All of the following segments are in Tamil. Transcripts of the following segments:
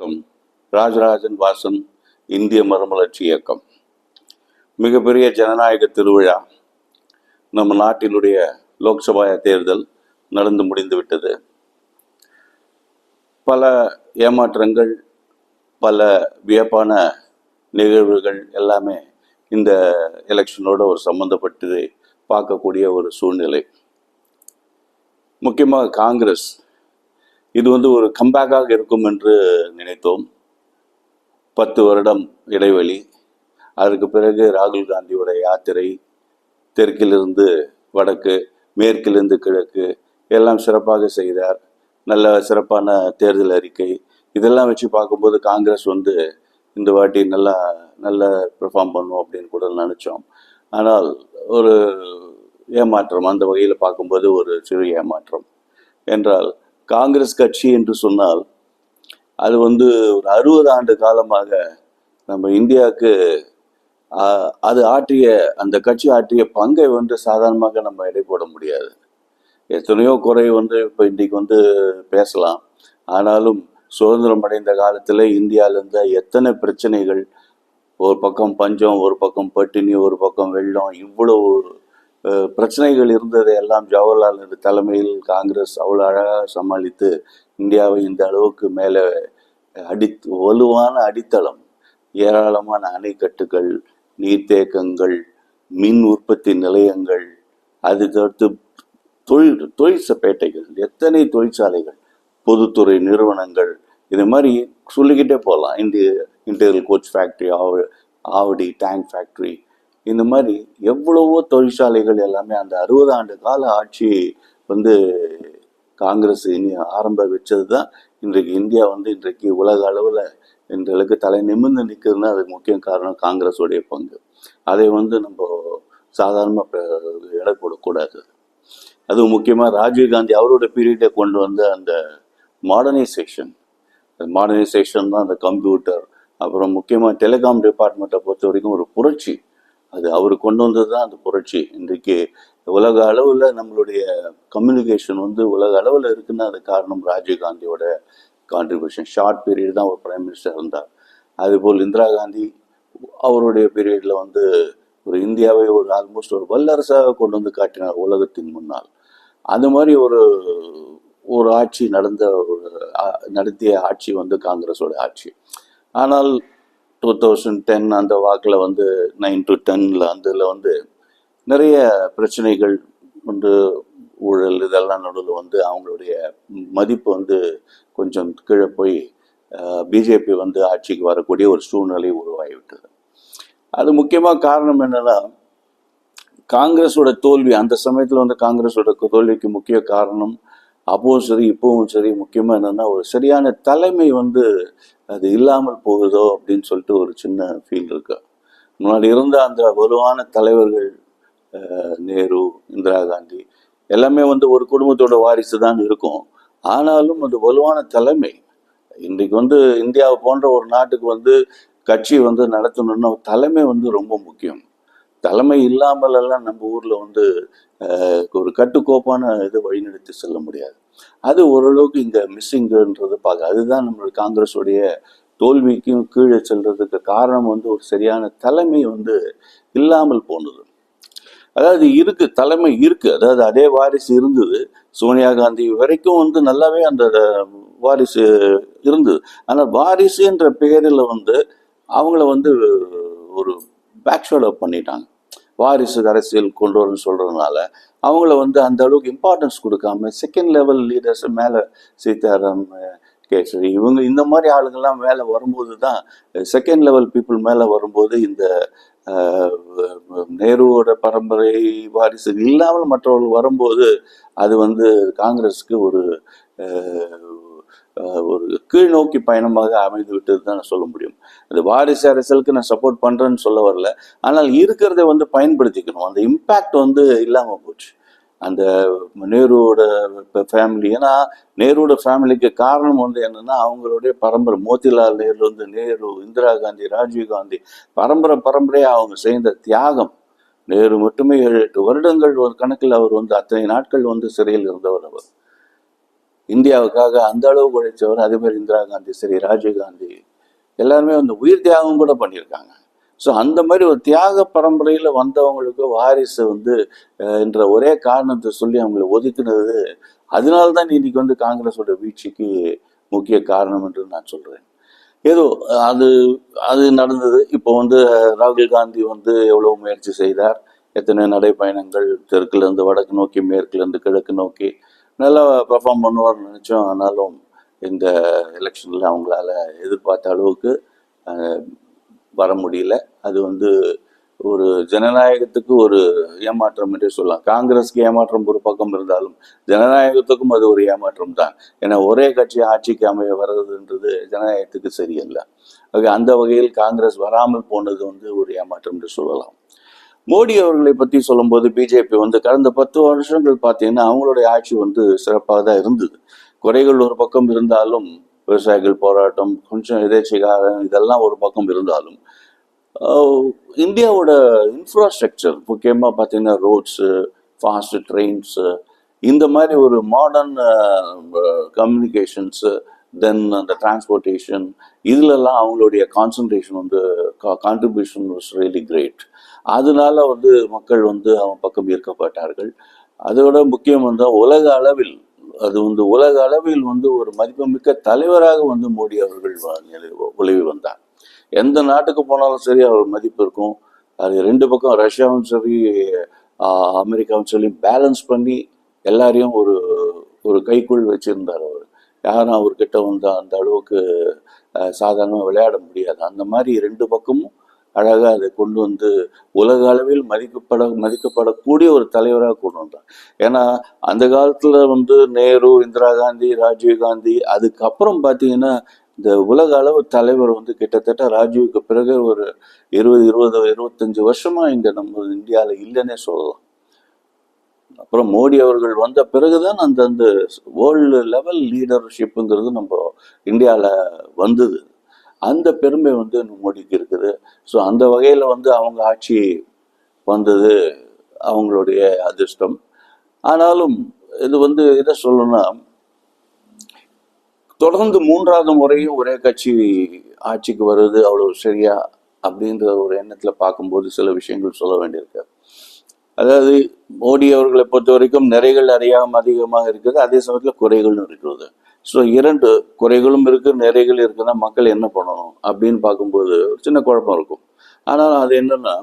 வணக்கம். ராஜராஜன் வாசன் இந்திய மறுமலர்ச்சி இயக்கம் மிகப்பெரிய ஜனநாயக திருவிழா. நம்ம நாட்டினுடைய லோக்சபா தேர்தல் நடந்து முடிந்துவிட்டது. பல ஏமாற்றங்கள், பல வியப்பான நிகழ்வுகள் எல்லாமே இந்த எலெக்ஷனோட ஒரு சம்பந்தப்பட்டு பார்க்கக்கூடிய ஒரு சூழ்நிலை. முக்கியமாக காங்கிரஸ் இது ஒரு கம்பேக்காக இருக்கும் என்று நினைத்தோம். 10 வருடம் இடைவெளி, அதற்கு பிறகு ராகுல் காந்தியோட யாத்திரை, தெற்கிலிருந்து வடக்கு, மேற்கிலிருந்து கிழக்கு எல்லாம் சிறப்பாக செய்தார். நல்ல சிறப்பான தேர்தல் அறிக்கை இதெல்லாம் வச்சு பார்க்கும்போது காங்கிரஸ் இந்த வாட்டி நல்ல பெர்ஃபார்ம் பண்ணும் அப்படின்னு கூட நினச்சோம். ஆனால் ஒரு ஏமாற்றம், அந்த வகையில் பார்க்கும்போது ஒரு சிறு ஏமாற்றம். என்றால் காங்கிரஸ் கட்சி என்று சொன்னால் அது ஒரு 60 ஆண்டு காலமாக நம்ம இந்தியாவுக்கு அது அந்த கட்சி ஆற்றிய பங்கை சாதாரணமாக நம்ம எடை போட முடியாது. எத்தனையோ குறை இப்போ இன்றைக்கு பேசலாம். ஆனாலும் சுதந்திரம் அடைந்த காலத்தில் இந்தியாவில் இருந்த எத்தனை பிரச்சனைகள், ஒரு பக்கம் பஞ்சம், ஒரு பக்கம் பட்டினி, ஒரு பக்கம் வெள்ளம், இவ்வளவு பிரச்சனைகள் இருந்ததை எல்லாம் ஜவஹர்லால் நேரு தலைமையில் காங்கிரஸ் அவ்வளோ அழகாக சமாளித்து இந்தியாவை இந்த அளவுக்கு மேலே வலுவான அடித்தளம், ஏராளமான அணைக்கட்டுகள், நீர்த்தேக்கங்கள், மின் உற்பத்தி நிலையங்கள், அது தவிர்த்து தொழிற்பேட்டைகள், எத்தனை தொழிற்சாலைகள், பொதுத்துறை நிறுவனங்கள், இது மாதிரி சொல்லிக்கிட்டே போகலாம். Integral coach factory, Avadi tank factory, இந்த மாதிரி எவ்வளவோ தொழிற்சாலைகள் எல்லாமே அந்த 60 ஆண்டு கால ஆட்சி காங்கிரஸ் ஆரம்ப வச்சது தான் இன்றைக்கு இந்தியா இன்றைக்கு உலக அளவில் இன்றைக்கு தலை நிமிர்ந்து நிற்குதுன்னா அதுக்கு முக்கிய காரணம் காங்கிரஸுடைய பங்கு. அதை நம்ம சாதாரணமாக எடை போடக்கூடாது. அதுவும் முக்கியமாக ராஜீவ்காந்தி அவரோட பீரியடை கொண்டு அந்த மாடர்னைசேஷன் தான் அந்த கம்ப்யூட்டர், அப்புறம் முக்கியமாக டெலிகாம் டிபார்ட்மெண்ட்டை பொறுத்த வரைக்கும் ஒரு புரட்சி. அது அவர் கொண்டு வந்தது தான் அந்த புரட்சி. இன்றைக்கு உலக அளவில் நம்மளுடைய கம்யூனிகேஷன் உலக அளவில் இருக்குன்னா அது காரணம் ராஜீவ்காந்தியோட கான்ட்ரிபியூஷன். ஷார்ட் பீரியட் தான் ஒரு பிரைம் மினிஸ்டர் இருந்தார். அதுபோல் இந்திரா காந்தி அவருடைய பீரியடில் ஒரு இந்தியாவை ஆல்மோஸ்ட் ஒரு வல்லரசாக கொண்டு காட்டினார் உலகத்தின் முன்னால். அந்த மாதிரி ஒரு ஆட்சி நடத்திய ஆட்சி காங்கிரஸோட ஆட்சி. ஆனால் 2010 அந்த வாக்கில் 9 to 10 அதில் நிறைய பிரச்சனைகள் ஊழல் இதெல்லாம் நடுவில் அவங்களுடைய மதிப்பு கொஞ்சம் கீழே போய் பிஜேபி ஆட்சிக்கு வரக்கூடிய ஒரு சூழ்நிலை உருவாகிவிட்டது. அது முக்கியமாக காரணம் என்னன்னா காங்கிரஸோட தோல்வி. அந்த சமயத்தில் காங்கிரஸோட தோல்விக்கு முக்கிய காரணம் அப்பவும் சரி இப்பவும் சரி முக்கியமாக என்னன்னா ஒரு சரியான தலைமை அது இல்லாமல் போகுதோ அப்படின்னு சொல்லிட்டு ஒரு சின்ன ஃபீல் இருக்கு. முன்னாடி இருந்த அந்த வலுவான தலைவர்கள் நேரு, இந்திரா காந்தி எல்லாமே ஒரு குடும்பத்தோட வாரிசு தான் இருக்கும். ஆனாலும் அந்த வலுவான தலைமை இன்றைக்கு இந்தியாவை போன்ற ஒரு நாட்டுக்கு கட்சி நடத்தணும்னா தலைமை ரொம்ப முக்கியம். தலைமை இல்லாமல் எல்லாம் நம்ம ஊர்ல ஒரு கட்டுக்கோப்பான இது வழிநடத்தி செல்ல முடியாது. அது ஓரளவுக்கு இங்க மிஸ்ஸிங்ன்றது பார்க்க. அதுதான் நம்மளுடைய காங்கிரஸுடைய தோல்விக்கும் கீழே செல்றதுக்கு காரணம் ஒரு சரியான தலைமை இல்லாமல் போனது. அதாவது இருக்கு, தலைமை இருக்கு, அதாவது அதே வாரிசு இருந்தது. சோனியா காந்தி வரைக்கும் நல்லாவே அந்த வாரிசு இருந்தது. ஆனால் வாரிசு என்ற பெயரில் அவங்கள ஒரு பேக்ஷாடோ பண்ணிட்டாங்க. வாரிசு அரசியல் கொண்டு வரணும்னு சொல்றதுனால அவங்கள அந்த அளவுக்கு இம்பார்ட்டன்ஸ் கொடுக்காம செகண்ட் லெவல் லீடர்ஸ் மேலே சீதாராம், கேசரி இவங்க இந்த மாதிரி ஆளுங்கள்லாம் மேலே வரும்போது தான், செகண்ட் லெவல் பீப்புள் மேலே வரும்போது இந்த நேருவோட பரம்பரை வாரிசு இல்லாமல் மற்றவர்கள் வரும்போது அது காங்கிரஸுக்கு ஒரு கீழ் நோக்கி பயணமாக அமைந்து விட்டது தான் சொல்ல முடியும். அந்த வாரிசு அரசியலுக்கு நான் சப்போர்ட் பண்றேன்னு சொல்ல வரல. ஆனால் இருக்கிறத பயன்படுத்திக்கணும். அந்த இம்பேக்ட் இல்லாமல் போச்சு அந்த நேருவோட ஃபேமிலி. ஏன்னா நேருவோட ஃபேமிலிக்கு காரணம் என்னன்னா அவங்களுடைய பரம்பரை. மோதிலால் நேரு நேரு, இந்திரா காந்தி, ராஜீவ் காந்தி பரம்பரையா அவங்க செய்த தியாகம். நேரு மட்டுமே 7-8 வருடங்கள் ஒரு கணக்கில் அவர் அத்தனை நாட்கள் சிறையில் இருந்தவர். அவர் இந்தியாவுக்காக அந்த அளவுக்கு உழைச்சவர். அதே மாதிரி இந்திரா காந்தி சரி, ராஜீவ் காந்தி எல்லாருமே வந்து உயிர் தியாகம் கூட பண்ணியிருக்காங்க. ஸோ அந்த மாதிரி ஒரு தியாக பரம்பரையில் வந்தவங்களுக்கு வாரிசு வந்து என்ற ஒரே காரணத்தை சொல்லி அவங்களை ஒதுக்கினது, அதனால்தான் இன்னைக்கு வந்து காங்கிரஸோட வீழ்ச்சிக்கு முக்கிய காரணம் என்று நான் சொல்றேன். ஏதோ அது அது நடந்தது. இப்போ வந்து ராகுல் காந்தி வந்து எவ்வளவு முயற்சி செய்தார், எத்தனை நடைப்பயணங்கள் தெற்குல இருந்து வடக்கு நோக்கி, மேற்குல இருந்து கிழக்கு நோக்கி நல்லா பெர்ஃபார்ம் பண்ணுவார்னு நினைச்சோம். ஆனாலும் இந்த எலெக்ஷன்ல அவங்களால எதிர்பார்த்த அளவுக்கு வர முடியல. அது வந்து ஒரு ஜனநாயகத்துக்கு ஒரு ஏமாற்றம் என்றே சொல்லலாம். காங்கிரஸ்க்கு ஏமாற்றம் ஒரு பக்கம் இருந்தாலும் ஜனநாயகத்துக்கும் அது ஒரு ஏமாற்றம் தான். ஏன்னா ஒரே கட்சி ஆட்சிக்கு அமைய வர்றதுன்றது ஜனநாயகத்துக்கு சரியல்ல. அந்த வகையில் காங்கிரஸ் வராமல் போனது வந்து ஒரு ஏமாற்றம் என்று சொல்லலாம். மோடி அவர்களை பற்றி சொல்லும்போது, பிஜேபி வந்து கடந்த 10 வருஷங்கள் பார்த்தீங்கன்னா அவங்களுடைய ஆட்சி வந்து சிறப்பாக தான் இருந்தது. குறைகள் ஒரு பக்கம் இருந்தாலும், விவசாயிகள் போராட்டம், கொஞ்சம் எதேச்சிகாரம் இதெல்லாம் ஒரு பக்கம் இருந்தாலும், இந்தியாவோட இன்ஃப்ராஸ்ட்ரக்சர் முக்கியமாக பார்த்தீங்கன்னா ரோட்ஸு, ஃபாஸ்ட் ட்ரெயின்ஸு, இந்த மாதிரி ஒரு மாடர்ன் கம்யூனிகேஷன்ஸு, தென் அந்த டிரான்ஸ்போர்ட்டேஷன், இதுலெல்லாம் அவங்களுடைய கான்சன்ட்ரேஷன் வந்து கான்ட்ரிபியூஷன் வாஸ் ரியலி கிரேட். அதனால வந்து மக்கள் வந்து அவன் பக்கம் ஈர்க்கப்பட்டார்கள். அதோட முக்கியம் வந்து உலக அளவில் வந்து ஒரு மதிப்புமிக்க தலைவராக வந்து மோடி அவர்கள் உலவி வந்தார். எந்த நாட்டுக்கு போனாலும் சரி அவர் மதிப்பு இருக்கும். அது ரெண்டு பக்கம் ரஷ்யாவும் சரி அமெரிக்காவும் சரி பேலன்ஸ் பண்ணி எல்லாரையும் ஒரு ஒரு கைக்குள் வச்சிருந்தார் அவர். யாரும் அவர்கிட்ட வந்து அந்த அளவுக்கு சாதாரணமாக விளையாட முடியாது. அந்த மாதிரி ரெண்டு பக்கமும் அழகாக அதை கொண்டு வந்து உலக அளவில் மதிக்கப்படக்கூடிய ஒரு தலைவராக கொண்டு வந்தார். ஏன்னா அந்த காலத்தில் வந்து நேரு, இந்திரா காந்தி, ராஜீவ் காந்தி, அதுக்கப்புறம் பார்த்தீங்கன்னா இந்த உலக அளவு தலைவர் வந்து கிட்டத்தட்ட ராஜீவுக்கு பிறகு ஒரு 25 வருஷமா இங்க நம்ம இந்தியாவில் இல்லைன்னே சொல்லலாம். அப்புறம் மோடி அவர்கள் வந்த பிறகுதான் அந்த வேர்ல்டு லெவல் லீடர்ஷிப்புங்கிறது நம்ம இந்தியாவில் வந்தது. அந்த பெருமை வந்து மோடிக்கு இருக்குது. ஸோ அந்த வகையில் வந்து அவங்க ஆட்சி வந்தது அவங்களுடைய அதிர்ஷ்டம். ஆனாலும் இது வந்து எதை சொல்லணும்னா, தொடர்ந்து 3வது முறையும் ஒரே கட்சி ஆட்சிக்கு வருது அவ்வளவு சரியா அப்படின்ற ஒரு எண்ணத்தில் பார்க்கும்போது சில விஷயங்கள் சொல்ல வேண்டியிருக்கு. அதாவது மோடி அவர்களை பொறுத்த வரைக்கும் நிறைகள் அதிகமாக இருக்குது, அதே சமயத்தில் குறைகளும் இருக்கிறது. ஸோ 2 குறைகளும் இருக்கு, நிறைகள் இருக்குன்னா மக்கள் என்ன பண்ணணும் அப்படின்னு பார்க்கும்போது ஒரு சின்ன குழப்பம் இருக்கும். ஆனால் அது என்னன்னா,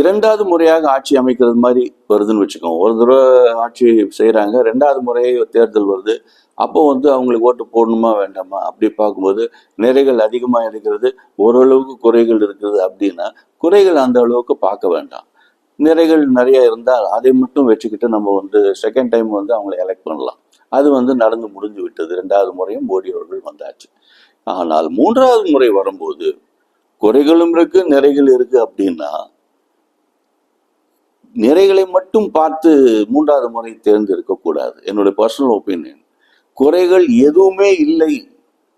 2வது முறையாக ஆட்சி அமைக்கிறது மாதிரி வருதுன்னு வச்சுக்கோங்க. ஒரு தடவை ஆட்சி செய்கிறாங்க, 2வது முறையே தேர்தல் வருது. அப்போ வந்து அவங்களுக்கு ஓட்டு போடணுமா வேண்டாமா அப்படி பார்க்கும்போது நிறைகள் அதிகமாக இருக்கிறது, ஓரளவுக்கு குறைகள் இருக்குது. அப்படின்னா குறைகள் அந்த அளவுக்கு பார்க்க வேண்டாம். நிறைகள் நிறைய இருந்தால் அதை மட்டும் வச்சுக்கிட்டு நம்ம வந்து செகண்ட் டைம் வந்து அவங்களை எலெக்ட் பண்ணலாம். அது வந்து நடந்து முடிஞ்சு விட்டது. 2வது முறையும் மோடி அவர்கள் வந்தாச்சு. ஆனால் 3வது முறை வரும்போது குறைகளும் இருக்கு, நிறைகள் இருக்கு. அப்படின்னா நிறைகளை மட்டும் பார்த்து 3வது முறை தேர்ந்தெடுக்க கூடாது. என்னுடைய பர்சனல் ஒப்பீனியன். குறைகள் எதுவுமே இல்லை,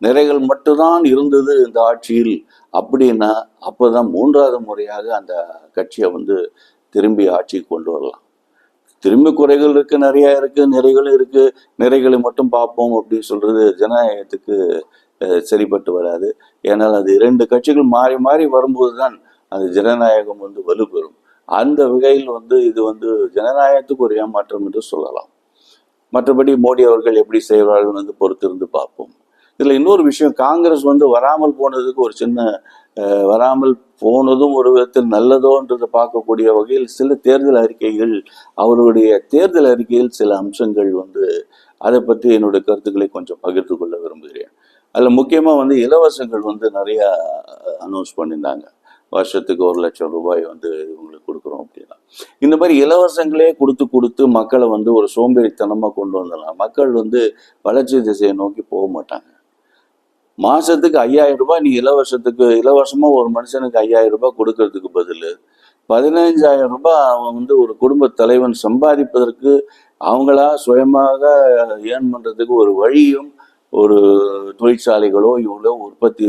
நிறைகள் மட்டும்தான் இருந்தது இந்த ஆட்சியில் அப்படின்னா அப்போதான் 3வது முறையாக அந்த கட்சியை வந்து திரும்பி ஆட்சிக்கு கொண்டு வரலாம். திரும்பி குறைகள் இருக்கு, நிறைய இருக்கு, நிறைகளும் இருக்கு, நிறைகளை மட்டும் பார்ப்போம் அப்படின்னு சொல்றது ஜனநாயகத்துக்கு சரிப்பட்டு வராது. ஏன்னால் அது 2 கட்சிகள் மாறி மாறி வரும்போது தான் அது ஜனநாயகம் வந்து வலுப்பெறும். அந்த வகையில் வந்து இது வந்து ஜனநாயகத்துக்கு ஒரு ஏமாற்றம் என்று சொல்லலாம். மற்றபடி மோடி அவர்கள் எப்படி செய்வார்கள் வந்து பொறுத்திருந்து பார்ப்போம். இதில் இன்னொரு விஷயம், காங்கிரஸ் வந்து வராமல் போனதுக்கு ஒரு சின்ன வராமல் போனதும் ஒரு விதத்தில் நல்லதோன்றதை பார்க்கக்கூடிய வகையில் சில தேர்தல் அறிக்கைகள், அவருடைய தேர்தல் அறிக்கையில் சில அம்சங்கள் வந்து அதை பற்றி என்னுடைய கருத்துக்களை கொஞ்சம் பகிர்ந்து கொள்ள விரும்புகிறேன். அதில் முக்கியமாக வந்து இலவசங்கள் வந்து நிறையா அனௌன்ஸ் பண்ணியிருந்தாங்க. வருஷத்துக்கு 1 லட்சம் ரூபாய் வந்து இவங்களுக்கு கொடுக்குறோம் அப்படின்னா. இந்த மாதிரி இலவசங்களே கொடுத்து மக்களை வந்து ஒரு சோம்பேறித்தனமாக கொண்டு வந்துடலாம். மக்கள் வந்து வளர்ச்சி திசையை நோக்கி போக மாட்டாங்க. மாசத்துக்கு 5000 ரூபாய் நீ இலவசமா ஒரு மனுஷனுக்கு 5000 ரூபாய் கொடுக்கறதுக்கு பதில் 15,000 ரூபாய் அவன் வந்து ஒரு குடும்ப தலைவன் சம்பாதிப்பதற்கு அவங்களா சுயமாக ஏர்ன் பண்றதுக்கு ஒரு வழியும், ஒரு தொழிற்சாலைகளோ இவ்வளோ உற்பத்தி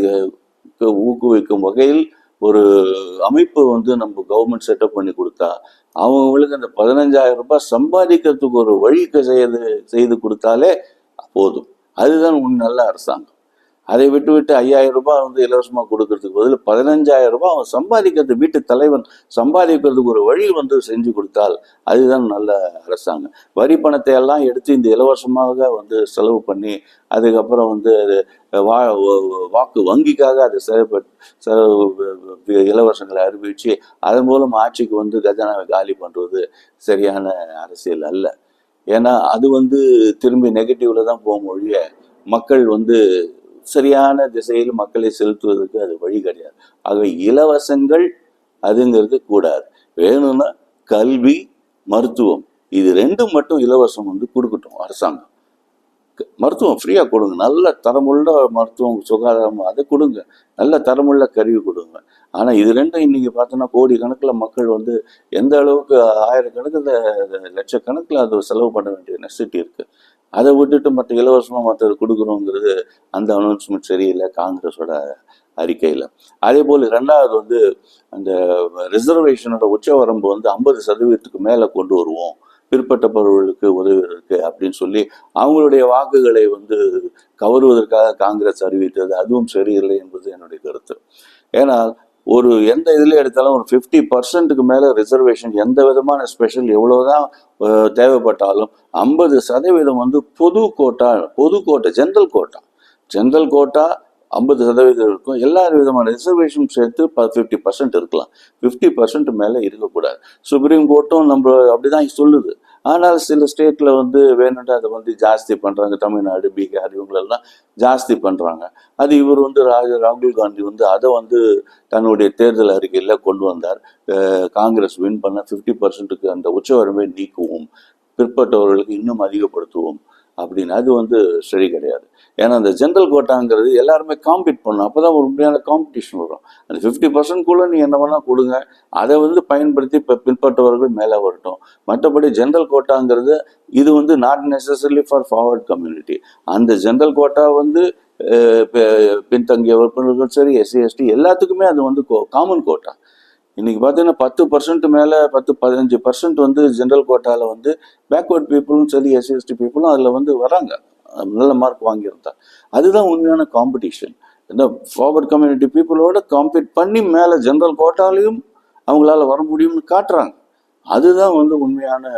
ஊக்குவிக்கும் வகையில் ஒரு அமைப்பு வந்து நம்ம கவர்மெண்ட் செட்டப் பண்ணி கொடுத்தா அவங்களுக்கு அந்த 15,000 ரூபாய் சம்பாதிக்கிறதுக்கு ஒரு வழி செய்து கொடுத்தாலே போதும். அதுதான் நல்ல அரசாங்கம். அதை விட்டு 5,000 ரூபாய் வந்து இலவசமாக கொடுக்கறதுக்கு பதில் 15,000 ரூபாய் அவன் சம்பாதிக்கிறது, வீட்டு தலைவன் சம்பாதிக்கிறதுக்கு ஒரு வழி வந்து செஞ்சு கொடுத்தால் அதுதான் நல்ல அரசாங்கம். வரி பணத்தை எல்லாம் எடுத்து இந்த இலவசமாக வந்து செலவு பண்ணி அதுக்கப்புறம் வந்து வாக்கு வங்கிக்காக அதை இலவசங்களை அறிவிச்சு அதன் மூலம் ஆட்சிக்கு வந்து கஜானாவை காலி பண்ணுறது சரியான அரசியல் அல்ல. ஏன்னா அது வந்து திரும்பி நெகட்டிவ்ல தான் போக மொழிய மக்கள் வந்து சரியான திசையில் மக்களை செலுத்துவதற்கு அது வழி கிடையாது. ஆகவே இலவசங்கள் அதுங்கிறது கூடாது. வேணும்னா கல்வி, மருத்துவம் இது ரெண்டும் மட்டும் இலவசம் வந்து கொடுக்கட்டும் அரசாங்கம். மருத்துவம் ஃப்ரீயாக கொடுங்க, நல்ல தரமுள்ள மருத்துவம் சுகாதாரம் அதை கொடுங்க, நல்ல தரமுள்ள கருவி கொடுங்க. ஆனால் இது ரெண்டும் இன்னைக்கு பார்த்தோன்னா கோடி கணக்கில் மக்கள் வந்து எந்த அளவுக்கு ஆயிரக்கணக்கில் லட்சக்கணக்கில் அது செலவு பண்ண வேண்டிய நெசசிட்டி இருக்குது. அதை விட்டுட்டு மற்ற இலவசமாக மற்றது கொடுக்குறோங்கிறது அந்த அனௌன்ஸ்மெண்ட் சரியில்லை காங்கிரஸோட அறிக்கையில். அதே போல் ரெண்டாவது வந்து அந்த ரிசர்வேஷனோட உச்சவரம்பு வந்து 50% மேலே கொண்டு வருவோம் பிற்பட்டவர்களுக்கு உதவுவதற்கு அப்படின்னு சொல்லி அவங்களுடைய வாக்குகளை வந்து கவருவதற்காக காங்கிரஸ் அறிவித்தது அதுவும் சரியில்லை என்பது என்னுடைய கருத்து. ஏன்னா ஒரு எந்த இதில் எடுத்தாலும் ஒரு 50% மேலே ரிசர்வேஷன் எந்த விதமான ஸ்பெஷல் எவ்வளோதான் தேவைப்பட்டாலும் 50% வந்து பொது கோட்டா ஜென்ரல் கோட்டா 50% இருக்கும். எல்லா விதமான ரிசர்வேஷன் சேர்த்து 50% இருக்கலாம். 50% மேலே இருக்கக்கூடாது. சுப்ரீம் கோர்ட்டும் நம்ம அப்படிதான் சொல்லுது. ஆனால் சில ஸ்டேட்ல வந்து வேணும்ட்டு அதை வந்து ஜாஸ்தி பண்றாங்க. தமிழ்நாடு, பீகார் இவங்களெல்லாம் ஜாஸ்தி பண்றாங்க. அது இவர் வந்து ராகுல் காந்தி வந்து அதை வந்து தன்னுடைய தேர்தல் அறிக்கையில கொண்டு வந்தார். காங்கிரஸ் வின் பண்ண 50%க்கு அந்த உச்சவரம்பை நீக்குவோம், பிற்பட்டவர்களுக்கு இன்னும் அதிகப்படுத்துவோம் அப்படின்னு. அது வந்து சரி கிடையாது. ஏன்னா அந்த ஜென்ரல் கோட்டாங்கிறது எல்லாருமே காம்பீட் பண்ணணும், அப்போதான் ஒரு உண்மையான காம்படிஷன் வரும். அந்த 50%குள்ள நீ என்ன வேணா கொடுங்க, அதை வந்து பயன்படுத்தி இப்போ பின்பற்றவர்கள் மேலே வரட்டும். மற்றபடி ஜென்ரல் கோட்டாங்கிறது இது வந்து not necessarily for forward community. அந்த ஜென்ரல் கோட்டா வந்து பின்தங்கிய வகுப்பினர்கள் சரி, எஸ்சி எஸ்டி எல்லாத்துக்குமே அது வந்து காமன் கோட்டா. இன்னைக்கு பார்த்தீங்கன்னா 10% மேலே 10-15% வந்து ஜென்ரல் கோட்டாவில் வந்து பேக்வர்ட் பீப்புளும் சரி, எஸ்சி எஸ்டி பீப்புளும் அதில் வந்து வராங்க, நல்ல மார்க் வாங்கியிருந்தா. அதுதான் உண்மையான காம்படிஷன். இந்த ஃபார்வர்ட் கம்யூனிட்டி பீப்புளோட காம்பீட் பண்ணி மேலே ஜென்ரல் கோட்டாலையும் அவங்களால வர முடியும்னு காட்டுறாங்க. அதுதான் வந்து உண்மையான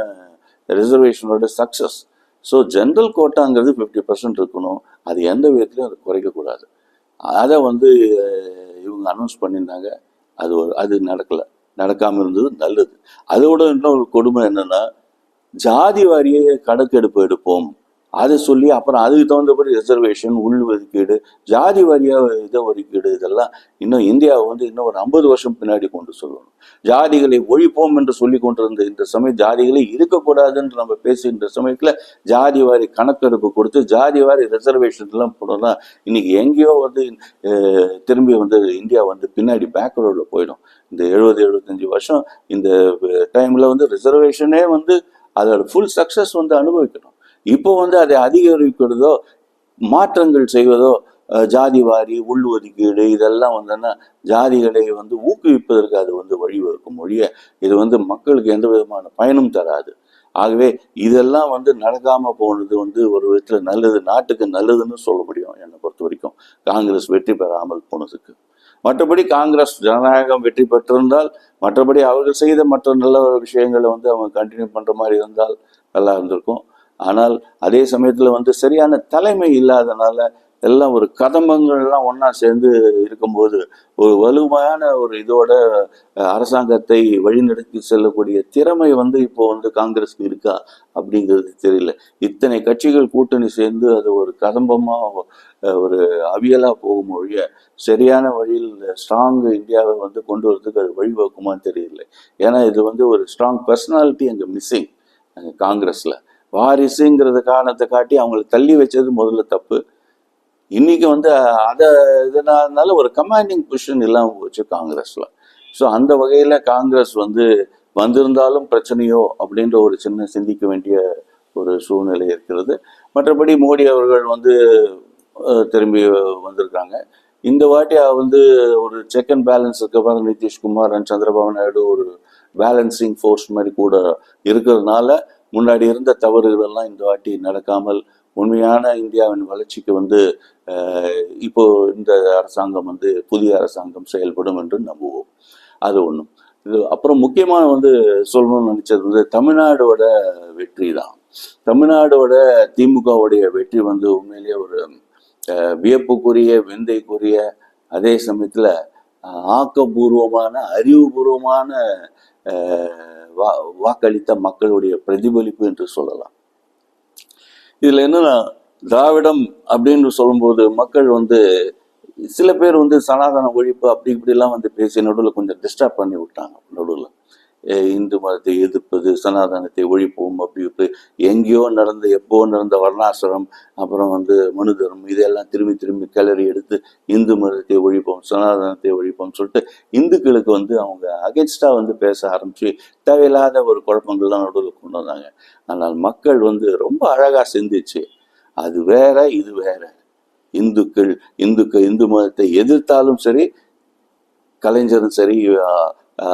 ரிசர்வேஷனோட சக்ஸஸ். ஸோ ஜென்ரல் கோட்டாங்கிறது 50% இருக்கணும். அது எந்த விதத்துலையும் அதை குறைக்கக்கூடாது. அதை வந்து இவங்க அனௌன்ஸ் பண்ணியிருந்தாங்க. அது நடக்காமல் இருந்தது நல்லது. அதோட இன்னொரு கொடுமை என்னன்னா, ஜாதி வாரியை கணக்கெடுப்பு எடுப்போம் அதை சொல்லி அப்புறம் அதுக்கு தகுந்தபடி ரிசர்வேஷன், உள் ஒதுக்கீடு, ஜாதி வாரியாக இட ஒதுக்கீடு இதெல்லாம் இன்னும் இந்தியாவை வந்து இன்னும் ஒரு 50 வருஷம் பின்னாடி கொண்டு சொல்லணும். ஜாதிகளை ஒழிப்போம் என்று சொல்லி கொண்டிருந்த இந்த சமயம் ஜாதிகளே இருக்கக்கூடாதுன்னு நம்ம பேசுகின்ற சமயத்தில் ஜாதி வாரி கணக்கெடுப்பு கொடுத்து ஜாதி வாரி ரிசர்வேஷன் எல்லாம் போனோம்னா இன்னைக்கு எங்கேயோ வந்து திரும்பி வந்து இந்தியா வந்து பின்னாடி பேக்வர்டில் போயிடும். இந்த 70-75 வருஷம் இந்த டைமில் வந்து ரிசர்வேஷனே வந்து அதோட ஃபுல் சக்ஸஸ் வந்து அனுபவிக்கணும். இப்போ வந்து அதை அதிகரிக்கிறதோ மாற்றங்கள் செய்வதோ ஜாதி வாரி உள் ஒதுக்கீடு இதெல்லாம் வந்தோன்னா ஜாதிகளை வந்து ஊக்குவிப்பதற்கு அது வந்து வழிவகுக்கும் மொழிய இது வந்து மக்களுக்கு எந்த விதமான பயனும் தராது. ஆகவே இதெல்லாம் வந்து நடக்காம போனது வந்து ஒரு விதத்துல நல்லது, நாட்டுக்கு நல்லதுன்னு சொல்ல முடியும் என்னை பொறுத்த வரைக்கும், காங்கிரஸ் வெற்றி பெறாமல் போனதுக்கு. மற்றபடி காங்கிரஸ் ஜனநாயகம் வெற்றி பெற்றிருந்தால், மற்றபடி அவர்கள் செய்த மற்ற நல்ல விஷயங்களை வந்து அவங்க கண்டினியூ பண்ற மாதிரி இருந்தால் நல்லா இருந்திருக்கும். ஆனால் அதே சமயத்துல வந்து சரியான தலைமை இல்லாதனால எல்லாம் ஒரு கதம்பங்கள்லாம் ஒன்னா சேர்ந்து இருக்கும்போது ஒரு வலுவான ஒரு இதோட அரசாங்கத்தை வழிநடத்தி செல்லக்கூடிய திறமை வந்து இப்போ வந்து காங்கிரஸ்க்கு இருக்கா அப்படிங்கிறது தெரியல. இத்தனை கட்சிகள் கூட்டணி சேர்ந்து அது ஒரு கதம்பமா ஒரு அவியலா போகும் ஒழிய சரியான வழியில் ஸ்ட்ராங் இந்தியாவை வந்து கொண்டு வரதுக்கு அது வழிவகுக்குமான்னு தெரியல. ஏன்னா இது வந்து ஒரு ஸ்ட்ராங் பர்சனாலிட்டி அங்கே மிஸ்ஸிங் காங்கிரஸ்ல. வாரிசுங்கிறத காரணத்தை காட்டி அவங்களை தள்ளி வச்சது முதல்ல தப்பு. இன்னைக்கு வந்து அதை இதனால ஒரு கமாண்டிங் பொசிஷன் இல்லாமல் போச்சு காங்கிரஸ்ல. ஸோ அந்த வகையில் காங்கிரஸ் வந்து வந்திருந்தாலும் பிரச்சனையோ அப்படின்ற ஒரு சின்ன சிந்திக்க வேண்டிய ஒரு சூழ்நிலை இருக்கிறது. மற்றபடி மோடி அவர்கள் வந்து திரும்பி வந்திருக்காங்க. இந்த வாட்டி வந்து ஒரு செக் அண்ட் பேலன்ஸ் இருக்க நிதிஷ்குமார் அண்ட் சந்திரபாபு நாயுடு ஒரு பேலன்சிங் ஃபோர்ஸ் மாதிரி கூட இருக்கிறதுனால முன்னாடி இருந்த தவறுகள் எல்லாம் இந்த வாட்டி நடக்காமல் உண்மையான இந்தியாவின் வளர்ச்சிக்கு வந்து இப்போ இந்த அரசாங்கம் வந்து புதிய அரசாங்கம் செயல்படும் என்று நம்புவோம். அது ஒன்றும். இது அப்புறம் முக்கியமான வந்து சொல்லணும்னு நினைச்சது வந்து தமிழ்நாடோட வெற்றி தான். தமிழ்நாடோட திமுகவுடைய வெற்றி வந்து உண்மையிலேயே ஒரு வியப்புக்குரிய, விந்தைக்குரிய, அதே சமயத்துல ஆக்கப்பூர்வமான, அறிவுபூர்வமான வாக்களித்த மக்களுடைய பிரதிபலிப்பு என்று சொல்லலாம். இதுல என்னன்னா, திராவிடம் அப்படின்னு சொல்லும்போது மக்கள் வந்து சில பேர் வந்து சனாதன ஒழிப்பு அப்படி இப்படிலாம் வந்து பேசி நடுவில் கொஞ்சம் டிஸ்டர்ப் பண்ணி விட்டாங்க. நடுவில் இந்து மதத்தை எதிர்ப்பது, சனாதனத்தை ஒழிப்போம் அப்படி இப்படி எங்கேயோ நடந்த எப்போ நடந்த வர்ணாசிரம், அப்புறம் வந்து மனு தர்மம், இதெல்லாம் திரும்பி திரும்பி கிளறி எடுத்து இந்து மதத்தை ஒழிப்போம், சனாதனத்தை ஒழிப்போம் சொல்லிட்டு இந்துக்களுக்கு வந்து அவங்க அகென்ஸ்டா வந்து பேச ஆரம்பிச்சு தேவையில்லாத ஒரு குழப்பங்கள்லாம் நடுவில் கொண்டு வந்தாங்க. ஆனால் மக்கள் வந்து ரொம்ப அழகா சிந்திச்சு, அது வேற இது வேற, இந்து மதத்தை எதிர்த்தாலும் சரி, கலைஞரும் சரி,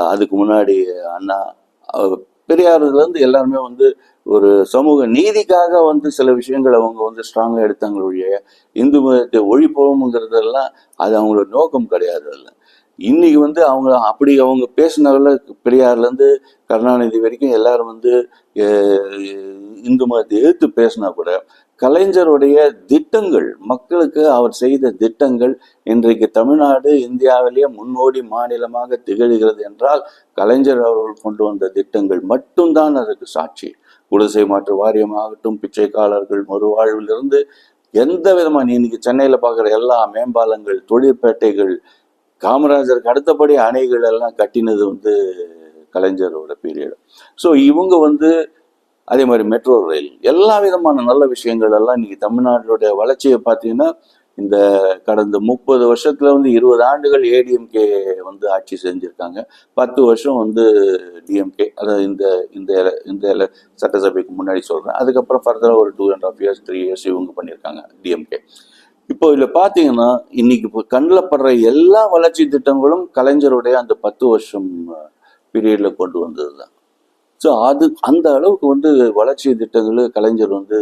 அதுக்கு முன்னாடி அண்ணா, பெரியார்ல இருந்து எல்லாருமே வந்து ஒரு சமூக நீதிக்காக வந்து சில விஷயங்களை அவங்க வந்து ஸ்ட்ராங்கா எடுத்தாங்க ஒழிய இந்து மதத்தை ஒழிப்போம்ங்கிறதெல்லாம் அது அவங்களோட நோக்கம் கிடையாது. அல்ல இன்னைக்கு வந்து அவங்க பேசினவர்கள பெரியார்ல இருந்து கருணாநிதி வரைக்கும் எல்லாரும் வந்து இந்து மதத்தை எதிர்த்து பேசினா கூட கலைஞருடைய திட்டங்கள், மக்களுக்கு அவர் செய்த திட்டங்கள் இன்றைக்கு தமிழ்நாடு இந்தியாவிலேயே முன்னோடி மாநிலமாக திகழ்கிறது என்றால் கலைஞர் அவர்கள் கொண்டு வந்த திட்டங்கள் மட்டும்தான் அதற்கு சாட்சி. குடிசை மாற்று வாரியமாகட்டும், பிச்சைக்காரர்கள் மறுவாழ்விலிருந்து எந்த விதமா இன்னைக்கு சென்னையில பார்க்குற எல்லா மேம்பாலங்கள், தொழிற்பேட்டைகள், காமராஜருக்கு அடுத்தபடி அணைகள் எல்லாம் கட்டினது வந்து கலைஞரோட பீரியட். ஸோ இவங்க வந்து அதே மாதிரி மெட்ரோ ரயில், எல்லா விதமான நல்ல விஷயங்கள் எல்லாம் இன்னைக்கு தமிழ்நாட்டினுடைய வளர்ச்சியை பார்த்தீங்கன்னா இந்த கடந்த 30 வருஷத்துல வந்து 20 ஆண்டுகள் ஏடிஎம்கே வந்து ஆட்சி செஞ்சிருக்காங்க, 10 வருஷம் வந்து டிஎம்கே, அதாவது இந்த சட்டசபைக்கு முன்னாடி சொல்றேன். அதுக்கப்புறம் ஃபர்தரா ஒரு 2.5 இயர்ஸ் 3 இயர்ஸ் இவங்க பண்ணியிருக்காங்க டிஎம்கே. இப்போ இதுல பாத்தீங்கன்னா இன்னைக்கு இப்போ கண்ணில் படுற எல்லா வளர்ச்சி திட்டங்களும் கலைஞருடைய அந்த 10 வருஷம் பீரியட்ல கொண்டு வந்தது தான். ஸோ அந்த அளவுக்கு வந்து வளர்ச்சி திட்டங்களை கலைஞர் வந்து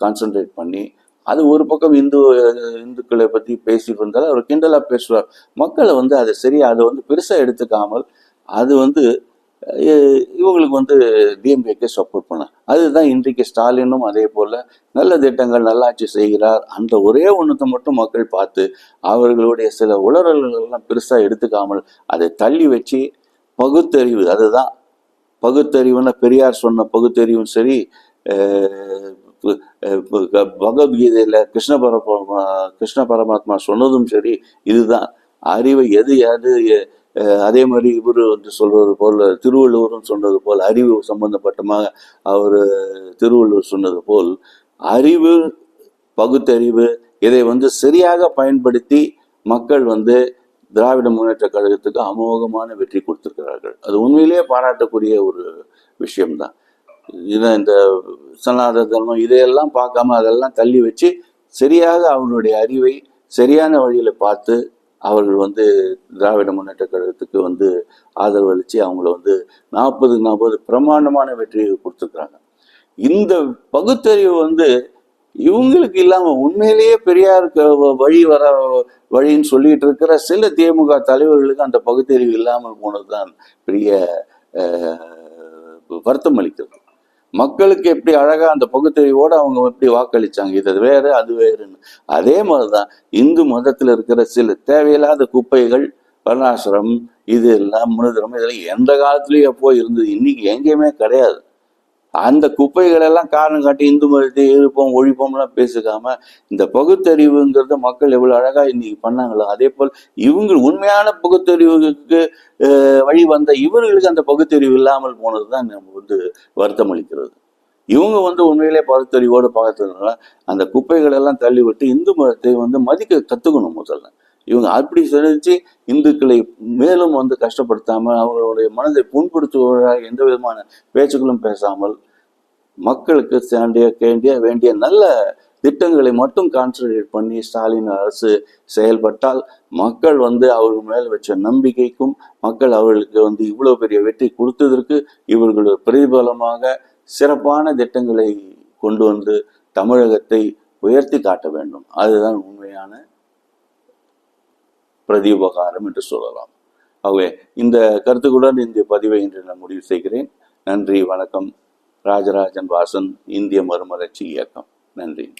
கான்சென்ட்ரேட் பண்ணி, அது ஒரு பக்கம் இந்துக்களை பத்தி பேசிட்டு இருந்தாலும் அவர் கிண்டலா பேசுவார். மக்களை வந்து அதை வந்து பெருசா எடுத்துக்காமல் அது வந்து இவங்களுக்கு வந்து டிஎம்கேக்கு சப்போர்ட் பண்ண. அதுதான் இன்றைக்கு ஸ்டாலினும் அதே போல நல்ல திட்டங்கள், நல்லாட்சி செய்கிறார் அந்த ஒரே ஒன்றத்தை மட்டும் மக்கள் பார்த்து அவர்களுடைய சில உளறல்கள் எல்லாம் பெருசா எடுத்துக்காமல் அதை தள்ளி வச்சு பகுத்தறிவு, அதுதான் பகுத்தறிவுன்னா பெரியார் சொன்ன பகுத்தறிவும் சரி, பகவத்கீதையில கிருஷ்ண பரமாத்மா சொன்னதும் சரி, இதுதான் அறிவை எது அதே மாதிரி இவரு வந்து சொல்றது போல திருவள்ளுவரும் சொன்னது போல் அறிவு சம்பந்தப்பட்டமாக அவர் திருவள்ளுவர் சொன்னது போல் அறிவு, பகுத்தறிவு இதை வந்து சரியாக பயன்படுத்தி மக்கள் வந்து திராவிட முன்னேற்ற கழகத்துக்கு அமோகமான வெற்றி கொடுத்திருக்கிறார்கள். அது உண்மையிலேயே பாராட்டக்கூடிய ஒரு விஷயம்தான். இந்த சனாதன தர்மம் இதையெல்லாம் பார்க்காம அதெல்லாம் தள்ளி வச்சு சரியாக அவங்களுடைய அறிவை சரியான வழியில பார்த்து அவர்கள் வந்து திராவிட முன்னேற்ற கழகத்துக்கு வந்து ஆதரவு அளிச்சு அவங்கள வந்து 40 பிரமாண்டமான வெற்றியை கொடுத்துருக்குறாங்க. இந்த பகுத்தறிவு வந்து இவங்களுக்கு இல்லாம உண்மையிலேயே பெரியாருக்கு வழின்னு சொல்லிட்டு இருக்கிற சில திமுக தலைவர்களுக்கு அந்த பகுத்தறிவு இல்லாமல் போனதுதான் பெரிய வருத்தம் அளிக்கிறது. மக்களுக்கு எப்படி அழகா அந்த பகுத்தறிவோடு அவங்க எப்படி வாக்களிச்சாங்க, இது வேறு அது வேறுன்னு. அதே மாதிரிதான் இந்து மதத்துல இருக்கிற சில தேவையில்லாத குப்பைகள், வர்ணாசிரம், இது எல்லாம் மனுதரம், இதெல்லாம் எந்த காலத்துலயும் எப்போ இருந்தது, இன்னைக்கு எங்கேயுமே கிடையாது. அந்த குப்பைகள் எல்லாம் காரணம் காட்டி இந்து மதத்தை எதிர்ப்போம் ஒழிப்போம்லாம் பேசுக்காம இந்த பகுத்தறிவுங்கிறத மக்கள் எவ்வளவு அழகா இன்னைக்கு பண்ணாங்களோ அதே போல் இவங்க உண்மையான பகுத்தறிவுக்கு வழி வந்த இவர்களுக்கு அந்த பகுத்தறிவு இல்லாமல் போனதுதான் நம்ம வந்து வருத்தம் அளிக்கிறது. இவங்க வந்து உண்மையிலே பகுத்தறிவோடு பார்த்ததுனால அந்த குப்பைகள் எல்லாம் தள்ளி விட்டு இந்து மதத்தை வந்து மதிக்க கத்துக்கணும். முதல்ல இவங்க அப்படி செஞ்சு இந்துக்களை மேலும் வந்து கஷ்டப்படுத்தாமல் அவர்களுடைய மனதை புண்படுத்துவதாக எந்த விதமான பேச்சுக்களும் பேசாமல் மக்களுக்கு வேண்டிய நல்ல திட்டங்களை மட்டும் கான்சன்ட்ரேட் பண்ணி ஸ்டாலின் அரசு செயல்பட்டால் மக்கள் வந்து அவர்கள் மேல் வச்ச நம்பிக்கைக்கும் மக்கள் அவர்களுக்கு வந்து இவ்வளவு பெரிய வெற்றி கொடுத்ததற்கு இவர்கள் பிரதிபலமாக சிறப்பான திட்டங்களை கொண்டு வந்து தமிழகத்தை உயர்த்தி காட்ட வேண்டும். அதுதான் உண்மையான பிரதியுபகாரம் என்று சொல்லலாம். ஆகவே இந்த கருத்துக்களுடன் இந்த பதிவை இன்று நான் முடிவு செய்கிறேன். நன்றி, வணக்கம். ராஜராஜன் வாசன், இந்திய மறுமலர்ச்சி இயக்கம். நன்றி.